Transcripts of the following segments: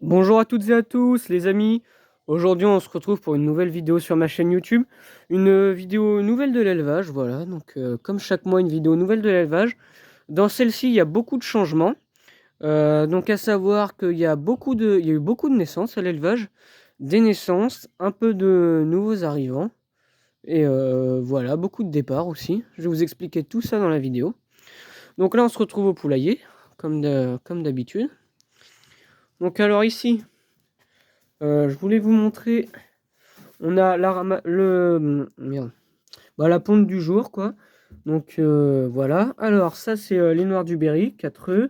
Bonjour à toutes et à tous les amis. Aujourd'hui on se retrouve pour une nouvelle vidéo sur ma chaîne YouTube. Une vidéo nouvelle de l'élevage, voilà. Donc comme chaque mois une vidéo nouvelle de l'élevage. Dans celle-ci il y a beaucoup de changements. Donc à savoir qu'il y a il y a eu beaucoup de naissances à l'élevage. Des naissances, un peu de nouveaux arrivants. Et voilà, beaucoup de départs aussi. Je vais vous expliquer tout ça dans la vidéo. Donc là on se retrouve au poulailler, comme d'habitude. Donc alors ici, je voulais vous montrer. On a la ponte du jour, quoi. Donc voilà. Alors ça c'est les noirs du Berry, 4 œufs.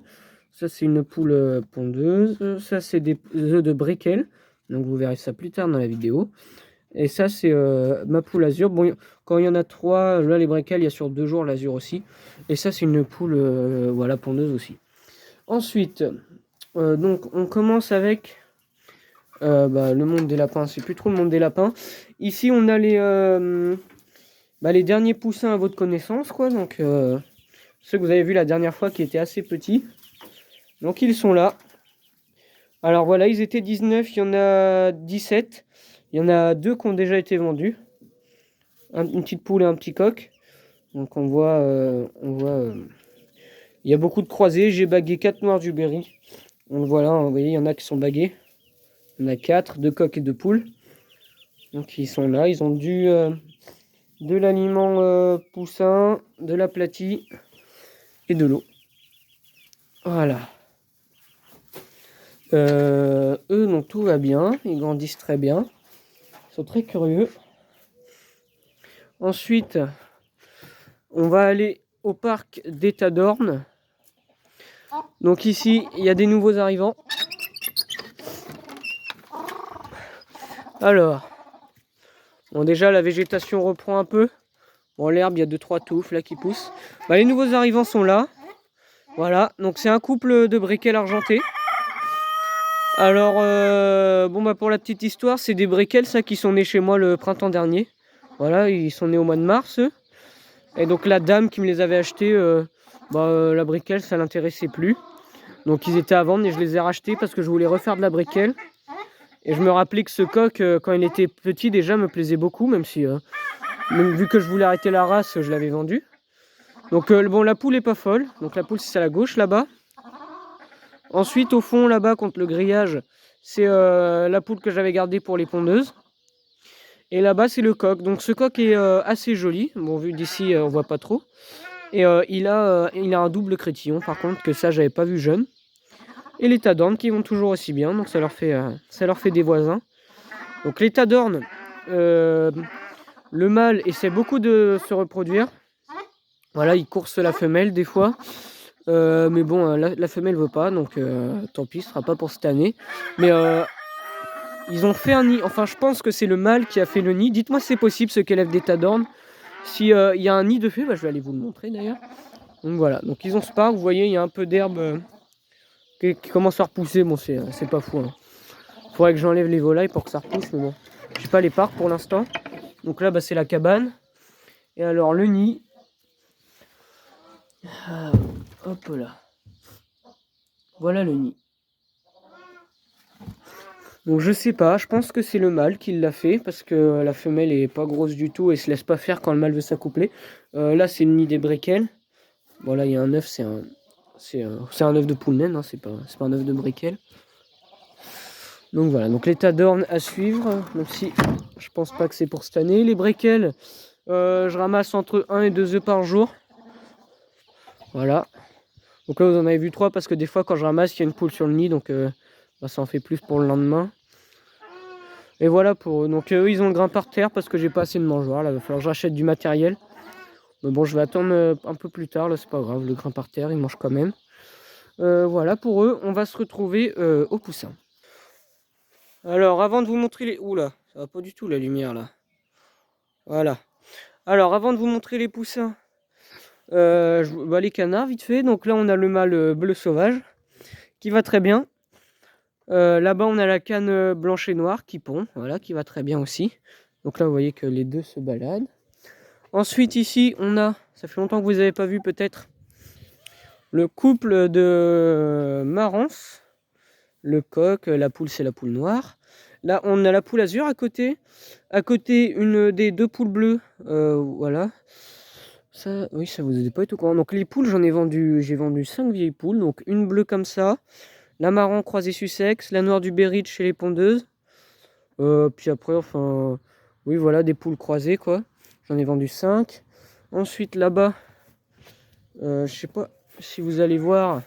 Ça c'est une poule pondeuse. Ça c'est des œufs de Briquel. Donc vous verrez ça plus tard dans la vidéo. Et ça c'est ma poule azur. Bon, quand il y en a 3, là les Briquel, il y a sur 2 jours l'azur aussi. Et ça c'est une poule voilà, pondeuse aussi. Ensuite, donc on commence avec le monde des lapins. C'est plus trop le monde des lapins. Ici on a les derniers poussins à votre connaissance, quoi. Donc ceux que vous avez vus la dernière fois qui étaient assez petits. Donc ils sont là. Alors voilà, ils étaient 19, il y en a 17. Il y en a 2 qui ont déjà été vendus. Une petite poule et un petit coq. Donc on voit, il y a beaucoup de croisés. J'ai bagué 4 noirs du Berry. Donc voilà, vous voyez, il y en a qui sont bagués. Il y en a 4, 2 coqs et 2 poules. Donc ils sont là, ils ont de l'aliment poussin, de l'aplati et de l'eau. Voilà. Eux, donc tout va bien, ils grandissent très bien, ils sont très curieux. Ensuite, on va aller au parc d'État d'Orne. Donc ici, il y a des nouveaux arrivants. Alors, bon déjà la végétation reprend un peu. Bon, l'herbe, il y a 2-3 touffes là qui poussent. Les nouveaux arrivants sont là. Voilà, donc c'est un couple de Briquel argentés. Alors, pour la petite histoire, c'est des Briquel, ça, qui sont nés chez moi le printemps dernier. Voilà, ils sont nés au mois de mars. Et donc la dame qui me les avait achetés, la Briquel, ça l'intéressait plus. Donc ils étaient à vendre et je les ai rachetés parce que je voulais refaire de la Briquel. Et je me rappelais que ce coq, quand il était petit, déjà me plaisait beaucoup, même si, même vu que je voulais arrêter la race, je l'avais vendu. Donc la poule est pas folle. Donc la poule, c'est à la gauche, là-bas. Ensuite, au fond, là-bas, contre le grillage, c'est la poule que j'avais gardée pour les pondeuses. Et là-bas, c'est le coq. Donc ce coq est assez joli. Bon, vu d'ici, on voit pas trop. Et il a un double crétillon, par contre, que ça, j'avais pas vu jeune. Et les tadornes qui vont toujours aussi bien. Donc ça leur fait des voisins. Donc les tadornes, le mâle essaie beaucoup de se reproduire. Voilà, il course la femelle des fois. Mais bon, la femelle veut pas, donc tant pis, ce sera pas pour cette année. Mais ils ont fait un nid. Enfin, je pense que c'est le mâle qui a fait le nid. Dites-moi si c'est possible, ceux qui élèvent des tadornes. Si il y a un nid de fées, je vais aller vous le montrer d'ailleurs. Donc voilà, donc ils ont ce parc. Vous voyez, il y a un peu d'herbe qui commence à repousser. Bon, c'est pas fou. Hein. Faudrait que j'enlève les volailles pour que ça repousse, mais bon. J'ai pas les parcs pour l'instant. Donc là, c'est la cabane. Et alors, le nid. Hop là. Voilà le nid. Donc je sais pas, je pense que c'est le mâle qui l'a fait parce que la femelle est pas grosse du tout et se laisse pas faire quand le mâle veut s'accoupler. Là c'est le nid des briquels. Bon là il y a un œuf, c'est un œuf de poule naine, hein, c'est pas un œuf de briquel. Donc voilà, donc l'état d'orne à suivre, même si je pense pas que c'est pour cette année. Les briquels, je ramasse entre 1 et 2 œufs par jour. Voilà. Donc là vous en avez vu 3 parce que des fois quand je ramasse il y a une poule sur le nid, donc ça en fait plus pour le lendemain. Et voilà pour eux. Donc eux ils ont le grain par terre parce que j'ai pas assez de mangeoires. Là il va falloir que j'achète du matériel. Mais bon je vais attendre un peu plus tard. Là c'est pas grave, le grain par terre ils mangent quand même. Voilà pour eux. On va se retrouver au poussin. Alors avant de vous montrer les... Oula, ça va pas du tout la lumière là. Voilà. Alors avant de vous montrer les poussins, les canards vite fait. Donc là on a le mâle bleu sauvage qui va très bien. Là-bas on a la canne blanche et noire qui pond, voilà, qui va très bien aussi. Donc là vous voyez que les deux se baladent. Ensuite ici on a, ça fait longtemps que vous n'avez pas vu peut-être, le couple de Marans. le coq, la poule c'est la poule noire. Là on a la poule azur à côté. À côté une des deux poules bleues. Voilà. Ça, oui, ça vous n'êtes pas été au courant. Donc les poules, j'ai vendu 5 vieilles poules. Donc une bleue comme ça, la marron croisée Sussex, la noire du Berry de chez les pondeuses. Puis après, enfin, oui, voilà, des poules croisées quoi. J'en ai vendu 5. Ensuite là-bas, je sais pas si vous allez voir,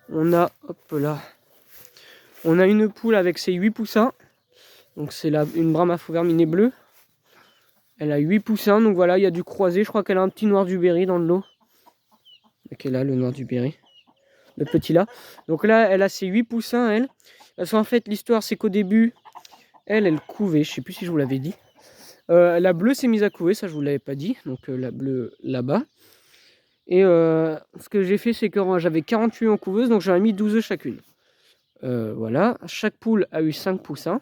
on a, hop là, on a une poule avec ses 8 poussins. Donc c'est une Brahma Fauverminée bleue. Elle a 8 poussins, donc voilà, il y a du croisé. Je crois qu'elle a un petit noir du Berry dans le lot. Ok, là, le noir du Berry. Le petit là. Donc là, elle a ses 8 poussins, elle. Parce qu'en fait, l'histoire, c'est qu'au début, elle couvait. Je sais plus si je vous l'avais dit. La bleue s'est mise à couver, ça je vous l'avais pas dit. Donc la bleue là-bas. Et ce que j'ai fait, c'est que j'avais 48 en couveuse, donc j'en ai mis 12 œufs chacune. Voilà. Chaque poule a eu 5 poussins.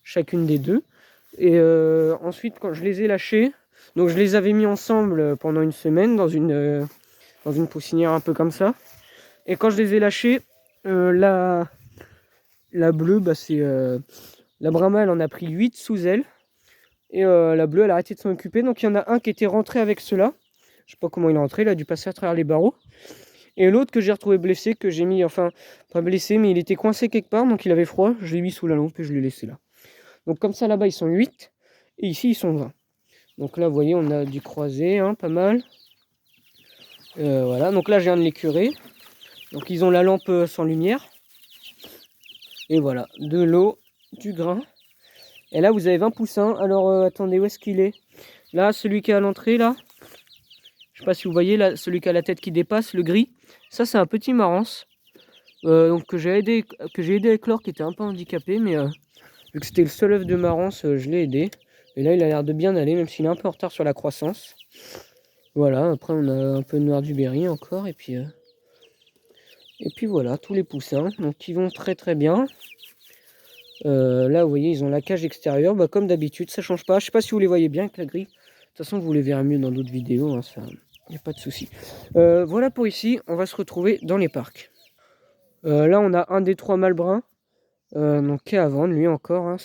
Chacune des deux. Et ensuite, quand je les ai lâchés, donc je les avais mis ensemble pendant une semaine dans une poussinière un peu comme ça. Et quand je les ai lâchés, la bleue, bah c'est la Brahma, elle en a pris 8 sous elle. Et la bleue, elle a arrêté de s'en occuper. Donc il y en a un qui était rentré avec ceux-là. Je sais pas comment il est rentré, il a dû passer à travers les barreaux. Et l'autre que j'ai retrouvé blessé, que j'ai mis, enfin, pas blessé, mais il était coincé quelque part, donc il avait froid. Je l'ai mis sous la lampe et je l'ai laissé là. Donc comme ça, là-bas, ils sont 8. Et ici, ils sont 20. Donc là, vous voyez, on a du croisé, hein, pas mal. Voilà, donc là, je viens de les curer. Donc ils ont la lampe sans lumière. Et voilà, de l'eau, du grain. Et là, vous avez 20 poussins. Alors, attendez, où est-ce qu'il est? Là, celui qui est à l'entrée, là. Je sais pas si vous voyez, là, celui qui a la tête qui dépasse, le gris. Ça, c'est un petit marance. Donc que j'ai aidé à éclore, qui était un peu handicapé. Mais vu que c'était le seul œuf de marance, je l'ai aidé. Et là, il a l'air de bien aller, même s'il est un peu en retard sur la croissance. Voilà, après, on a un peu de noir du Berry encore. Et puis voilà, tous les poussins. Donc, ils vont très très bien. Là, vous voyez, ils ont la cage extérieure. Bah, comme d'habitude, ça change pas. Je sais pas si vous les voyez bien avec la grille. De toute façon, vous les verrez mieux dans d'autres vidéos. Hein, ça, y a pas de souci. Voilà pour ici. On va se retrouver dans les parcs. Là, on a un des 3 mâles bruns. Donc, qui est à vendre, lui encore. Hein,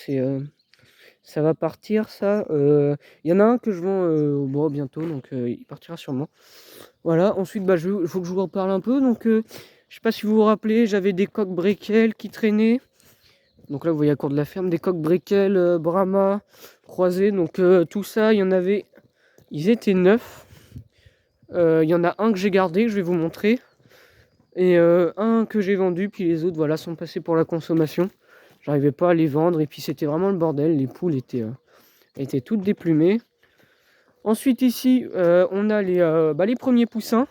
ça va partir, ça. Il y en a un que je vends au bois bientôt. Donc, il partira sûrement. Voilà. Ensuite, bah, il faut que je vous en parle un peu. Donc, je sais pas si vous vous rappelez, j'avais des coqs Breckel qui traînaient. Donc là, vous voyez à court de la ferme, des coqs Breckel, Brahma, croisés. Donc tout ça, il y en avait, ils étaient 9. Il y en a un que j'ai gardé, je vais vous montrer. Et un que j'ai vendu, puis les autres, voilà, sont passés pour la consommation. J'arrivais pas à les vendre, et puis c'était vraiment le bordel. Les poules étaient toutes déplumées. Ensuite ici, on a les premiers poussins.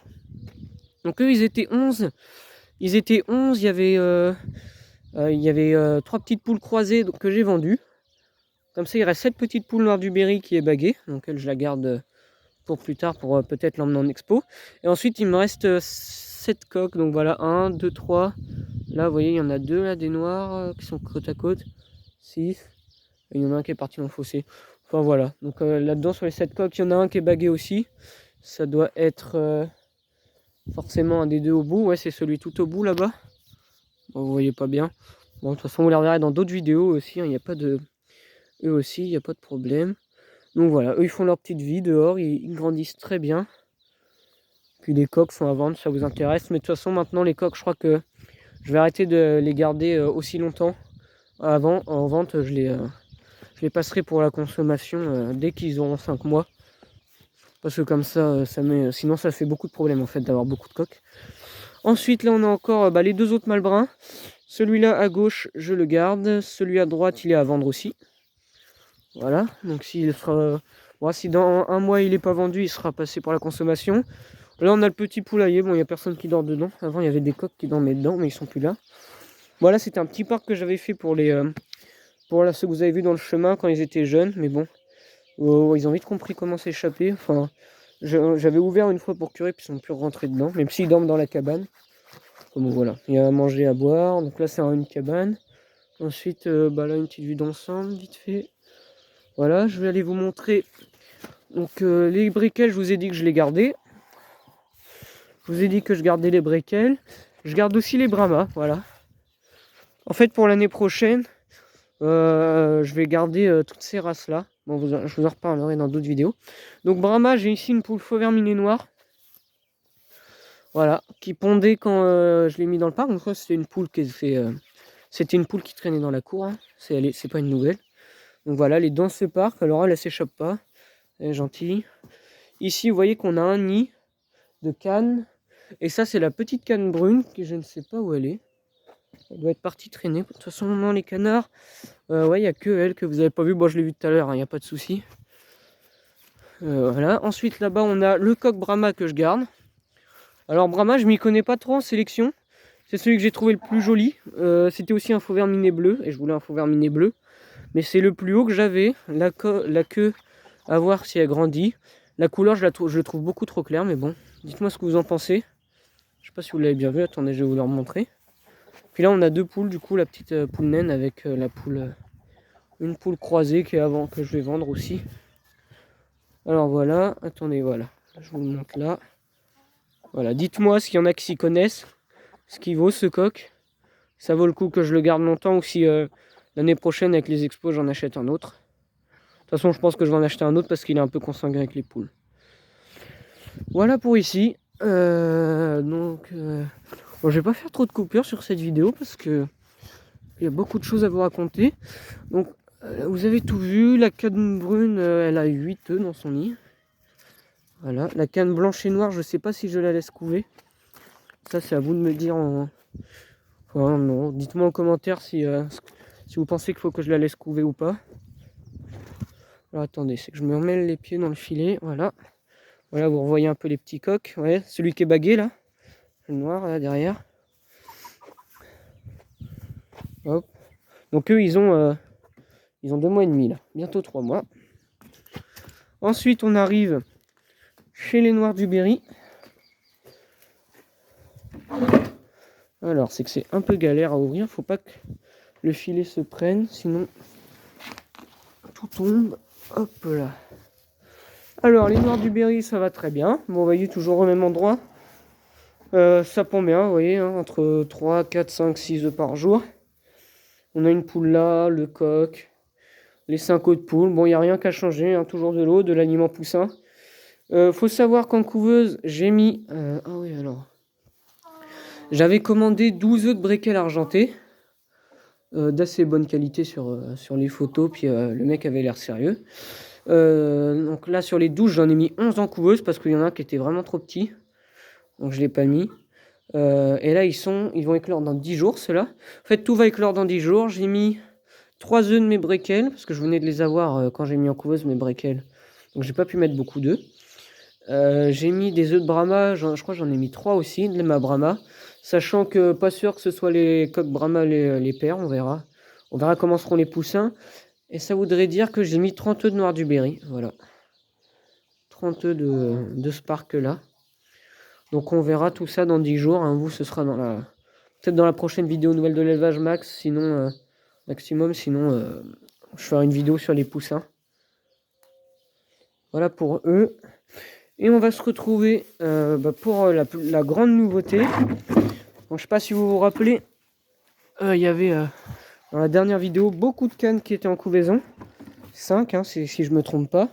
Donc eux, ils étaient 11. Il y avait 3 petites poules croisées que j'ai vendues. Comme ça, il reste cette petite poule noire du Berry qui est baguée. Donc elle, je la garde pour plus tard, pour peut-être l'emmener en expo. Et ensuite, il me reste 7 coques. Donc voilà, 1, 2, 3. Là, vous voyez, il y en a 2 là, des noirs qui sont côte à côte. 6. Et il y en a un qui est parti dans le fossé. Enfin voilà. Donc là-dedans, sur les 7 coques, il y en a un qui est bagué aussi. Ça doit être forcément un des deux au bout. Ouais, c'est celui tout au bout là-bas. Bon, vous voyez pas bien. Bon, de toute façon, vous les reverrez dans d'autres vidéos aussi. Hein. Il n'y a pas de... Eux aussi, il n'y a pas de problème. Donc voilà, eux, ils font leur petite vie dehors. Ils grandissent très bien. Puis les coqs sont à vendre, ça vous intéresse. Mais de toute façon, maintenant, les coqs, je crois que je vais arrêter de les garder aussi longtemps. Avant, en vente, je les passerai pour la consommation dès qu'ils auront 5 mois. Parce que comme ça, sinon ça fait beaucoup de problèmes en fait d'avoir beaucoup de coqs. Ensuite, là, on a encore les 2 autres mâles bruns. Celui-là à gauche, je le garde. Celui à droite, il est à vendre aussi. Voilà. Donc s'il sera, bon, si dans un mois il n'est pas vendu, il sera passé pour la consommation. Là, on a le petit poulailler. Bon, il n'y a personne qui dort dedans. Avant, il y avait des coqs qui dormaient dedans, mais ils sont plus là. Voilà, c'était un petit parc que j'avais fait pour ceux que vous avez vu dans le chemin quand ils étaient jeunes. Mais bon, ils ont vite compris comment s'échapper. Enfin, j'avais ouvert une fois pour curer, puis ils sont plus rentrés dedans, même s'ils dorment dans la cabane. Bon, voilà, il y a à manger, à boire. Donc là, c'est une cabane. Ensuite, là, une petite vue d'ensemble, vite fait. Voilà, je vais aller vous montrer. Donc, les briquets, je vous ai dit que je les gardais. Je vous ai dit que je gardais les briquets. Je garde aussi les Brahma, voilà. En fait, pour l'année prochaine, je vais garder toutes ces races-là. Bon, je vous en reparlerai dans d'autres vidéos. Donc Brahma, j'ai ici une poule Fauverminet noire. Voilà, qui pondait quand je l'ai mis dans le parc. Donc c'était une poule qui c'était une poule qui traînait dans la cour. Hein. C'est pas une nouvelle. Donc voilà, elle est dans ce parc. Alors elle s'échappe pas. Elle est gentille. Ici, vous voyez qu'on a un nid de canne. Et ça, c'est la petite canne brune, que je ne sais pas où elle est. Elle doit être partie traîner. De toute façon, non, les canards, ouais, il n'y a que elle que vous n'avez pas vu. Bon, je l'ai vu tout à l'heure, il n'y a pas de souci. Voilà. Ensuite, là-bas, on a le coq Brahma que je garde. Alors, Brahma, je m'y connais pas trop en sélection. C'est celui que j'ai trouvé le plus joli. C'était aussi un Fauverminet bleu, et je voulais un Fauverminet bleu. Mais c'est le plus haut que j'avais. La queue, à voir si elle grandit. La couleur, je le trouve beaucoup trop claire, mais bon. Dites-moi ce que vous en pensez. Je sais pas si vous l'avez bien vu. Attendez, je vais vous le remontrer. Puis là, on a deux poules, du coup, la petite poule naine avec la poule, une poule croisée qui est avant, que je vais vendre aussi. Alors voilà, attendez, voilà. Je vous le montre là. Voilà, dites-moi s'il y en a qui s'y connaissent. Ce qu'il vaut ce coq. Ça vaut le coup que je le garde longtemps ou si l'année prochaine avec les expos j'en achète un autre. De toute façon, je pense que je vais en acheter un autre parce qu'il est un peu consanguin avec les poules. Voilà pour ici. Bon, je vais pas faire trop de coupures sur cette vidéo parce que il y a beaucoup de choses à vous raconter. Donc, vous avez tout vu. La canne brune, elle a 8 œufs dans son nid. Voilà. La canne blanche et noire, je sais pas si je la laisse couver. Ça, c'est à vous de me dire en... Enfin, non. Dites-moi en commentaire si vous pensez qu'il faut que je la laisse couver ou pas. Alors, attendez, c'est que je me remets les pieds dans le filet. Voilà. Voilà, vous revoyez un peu les petits coqs. Ouais, celui qui est bagué, là. Le noir, là, derrière. Hop. Donc, eux, ils ont 2 mois et demi, là. Bientôt 3 mois. Ensuite, on arrive chez les noirs du Berry. Alors, c'est que c'est un peu galère à ouvrir. Faut pas que le filet se prenne, sinon tout tombe. Hop là. Alors, les noirs du Berry, ça va très bien. Bon, vous voyez, toujours au même endroit. Ça pond bien, vous voyez, hein, entre 3, 4, 5, 6 œufs par jour. On a une poule là, le coq, les 5 autres poules. Bon, il n'y a rien qu'à changer, hein, toujours de l'eau, de l'aliment poussin. Faut savoir qu'en couveuse, j'ai mis... ah oui, alors... J'avais commandé 12 œufs de Breckel argenté. D'assez bonne qualité sur les photos. Puis le mec avait l'air sérieux. Donc là, sur les 12, j'en ai mis 11 en couveuse parce qu'il y en a un qui était vraiment trop petit. Donc je ne l'ai pas mis. Et là, ils vont éclore dans 10 jours, ceux-là. En fait, tout va éclore dans 10 jours. J'ai mis 3 œufs de mes Breckel parce que je venais de les avoir quand j'ai mis en couveuse mes Breckel. Donc j'ai pas pu mettre beaucoup d'œufs. J'ai mis des œufs de Brahma, je crois que j'en ai mis 3 aussi, de ma Brahma. Sachant que pas sûr que ce soit les coqs Brahma les pères, on verra. On verra comment seront les poussins. Et ça voudrait dire que j'ai mis 30 œufs de noir du Berry. Voilà. 30 œufs de ce parc-là. Donc on verra tout ça dans 10 jours. Hein. Vous, ce sera peut-être dans la prochaine vidéo nouvelle de l'élevage max. Sinon, maximum. Sinon, je ferai une vidéo sur les poussins. Voilà pour eux. Et on va se retrouver pour la grande nouveauté. Donc, je ne sais pas si vous vous rappelez, il y avait dans la dernière vidéo beaucoup de cannes qui étaient en couvaison. 5, hein, si je ne me trompe pas.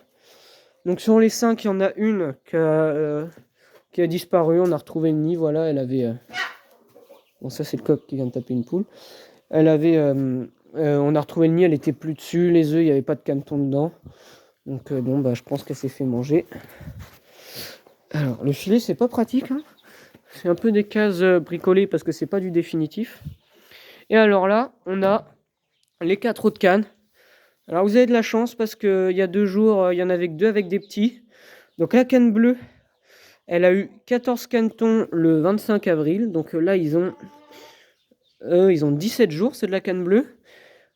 Donc sur les 5, il y en a une qui a disparu. On a retrouvé le nid. Voilà, elle avait... Bon, ça c'est le coq qui vient de taper une poule. Elle avait... on a retrouvé le nid, elle était plus dessus. Les œufs, il n'y avait pas de caneton dedans. Donc bon, je pense qu'elle s'est fait manger. Alors, le filet, c'est pas pratique. Hein. C'est un peu des cases bricolées parce que c'est pas du définitif. Et alors là, on a les 4 autres cannes. Alors, vous avez de la chance parce qu'il y a 2 jours, il y en avait que 2 avec des petits. Donc, la canne bleue, elle a eu 14 canetons le 25 avril. Donc là, ils ont 17 jours, c'est de la canne bleue.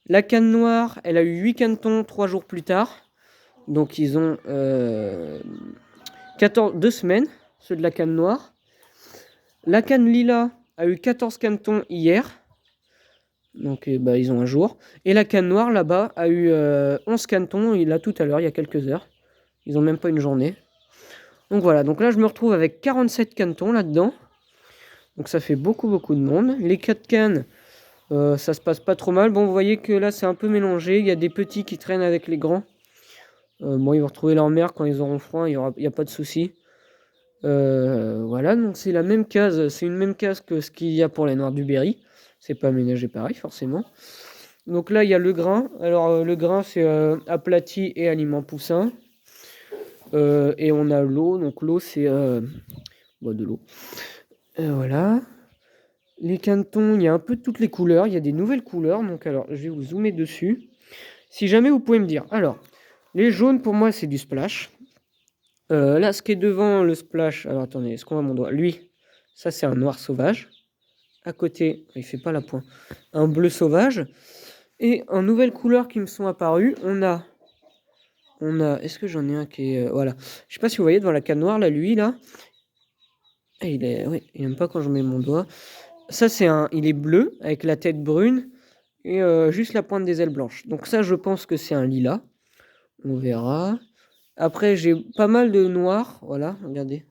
La canne noire, elle a eu 8 canetons 3 jours plus tard. Donc, ils ont 2 semaines, ceux de la canne noire. La canne lila a eu 14 canetons hier. Donc ils ont un jour. Et la canne noire là-bas a eu 11 canetons, il a tout à l'heure, il y a quelques heures. Ils n'ont même pas une journée. Donc voilà, donc là je me retrouve avec 47 canetons là-dedans. Donc ça fait beaucoup de monde. Les 4 cannes, Ça se passe pas trop mal. Bon, vous voyez que là, c'est un peu mélangé. Il y a des petits qui traînent avec les grands. Bon, ils vont retrouver leur mère quand ils auront froid. Il y a pas de souci. Voilà, donc c'est la même case. C'est une même case que ce qu'il y a pour les noirs du Berry. C'est pas aménagé pareil, forcément. Donc là, il y a le grain. Alors, le grain, c'est aplati et aliment poussin. Et on a l'eau. Donc, l'eau, c'est de l'eau. Voilà. Les cantons, il y a un peu de toutes les couleurs. Il y a des nouvelles couleurs. Donc, alors, je vais vous zoomer dessus. Si jamais vous pouvez me dire. Alors, les jaunes, pour moi, c'est du splash. Là, ce qui est devant le splash. Alors, attendez, est-ce qu'on voit mon doigt? Lui, ça, c'est un noir sauvage. À côté, il fait pas la pointe. Un bleu sauvage. Et en nouvelles couleurs qui me sont apparues, on a. Est-ce que j'en ai un qui est. Voilà. Je sais pas si vous voyez devant la canne noire, là, lui, là. Et oui, il aime pas quand je mets mon doigt. Ça, il est bleu avec la tête brune et juste la pointe des ailes blanches. Donc ça, je pense que c'est un lilas. On verra. Après, j'ai pas mal de noir. Voilà, regardez.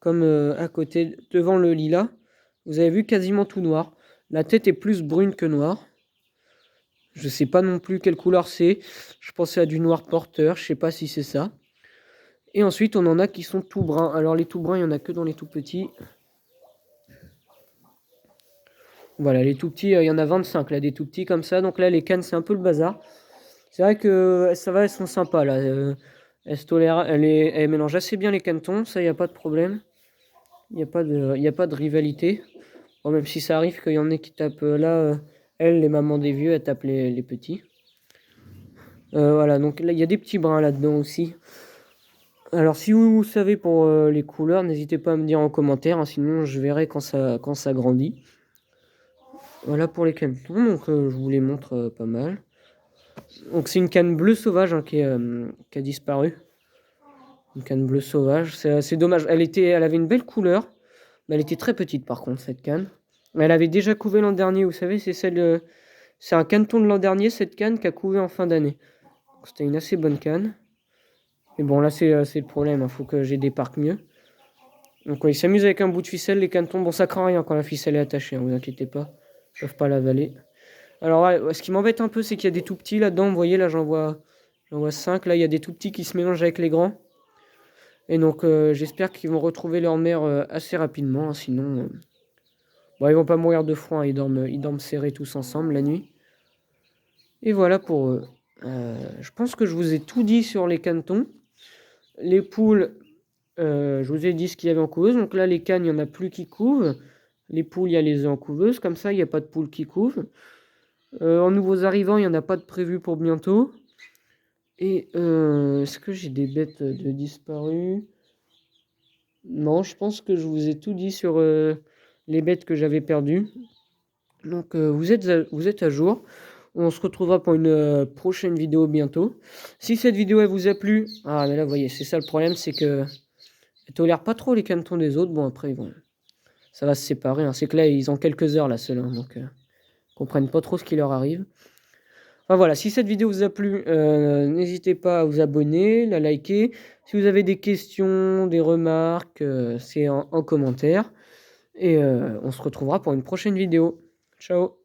Comme à côté, devant le lilas. Vous avez vu quasiment tout noir. La tête est plus brune que noire. Je sais pas non plus quelle couleur c'est. Je pensais à du noir porteur. Je sais pas si c'est ça. Et ensuite, on en a qui sont tout bruns. Alors les tout bruns, il y en a que dans les tout petits. Voilà, les tout petits, il y en a 25 là, des tout petits comme ça. Donc là, les cannes, c'est un peu le bazar. C'est vrai que ça va, elles sont sympas là. Elles se tolèrent, elles mélangent assez bien les cantons, ça, il n'y a pas de problème. Il y a pas de rivalité. Bon, même si ça arrive qu'il y en ait qui tapent là, elles, les mamans des vieux, elles tapent les petits. Voilà, donc là, il y a des petits brins là-dedans aussi. Alors, si vous savez pour les couleurs, n'hésitez pas à me dire en commentaire, hein, sinon je verrai quand ça grandit. Voilà pour les cantons, donc je vous les montre pas mal. Donc c'est une canne bleue sauvage hein, qui a disparu. Une canne bleue sauvage, c'est dommage. Elle avait une belle couleur, mais elle était très petite par contre cette canne. Elle avait déjà couvé l'an dernier, vous savez, c'est un caneton de l'an dernier cette canne qui a couvé en fin d'année. C'était une assez bonne canne. Mais bon là c'est le problème, il faut que j'ai des parcs mieux. Donc ouais, ils s'amusent avec un bout de ficelle, les canetons. Bon ça craint rien quand la ficelle est attachée, hein, vous inquiétez pas. Ils peuvent pas l'avaler. Alors, ouais, ce qui m'embête un peu, c'est qu'il y a des tout petits là-dedans. Vous voyez, là, j'en vois 5. Là, il y a des tout petits qui se mélangent avec les grands. Et donc, j'espère qu'ils vont retrouver leur mère assez rapidement. Hein, sinon, bon, ils vont pas mourir de froid. Hein, ils dorment serrés tous ensemble la nuit. Et voilà pour eux. Je pense que je vous ai tout dit sur les canetons. Les poules, je vous ai dit ce qu'il y avait en couveuse. Donc là, les cannes, il n'y en a plus qui couvent. Les poules, il y a les œufs en couveuse. Comme ça, il n'y a pas de poules qui couvent. En nouveaux arrivants, il n'y en a pas de prévu pour bientôt. Et est-ce que j'ai des bêtes de disparues? Non, je pense que je vous ai tout dit sur les bêtes que j'avais perdues. Donc vous êtes à jour. On se retrouvera pour une prochaine vidéo bientôt. Si cette vidéo elle vous a plu, ah mais là vous voyez, c'est ça le problème, c'est que elle tolère pas trop les canetons des autres. Bon après ça va se séparer. Hein. C'est que là ils ont quelques heures là seuls, hein, donc ils comprennent pas trop ce qui leur arrive. Enfin voilà, si cette vidéo vous a plu, n'hésitez pas à vous abonner, la liker. Si vous avez des questions, des remarques, c'est en commentaire. Et on se retrouvera pour une prochaine vidéo. Ciao!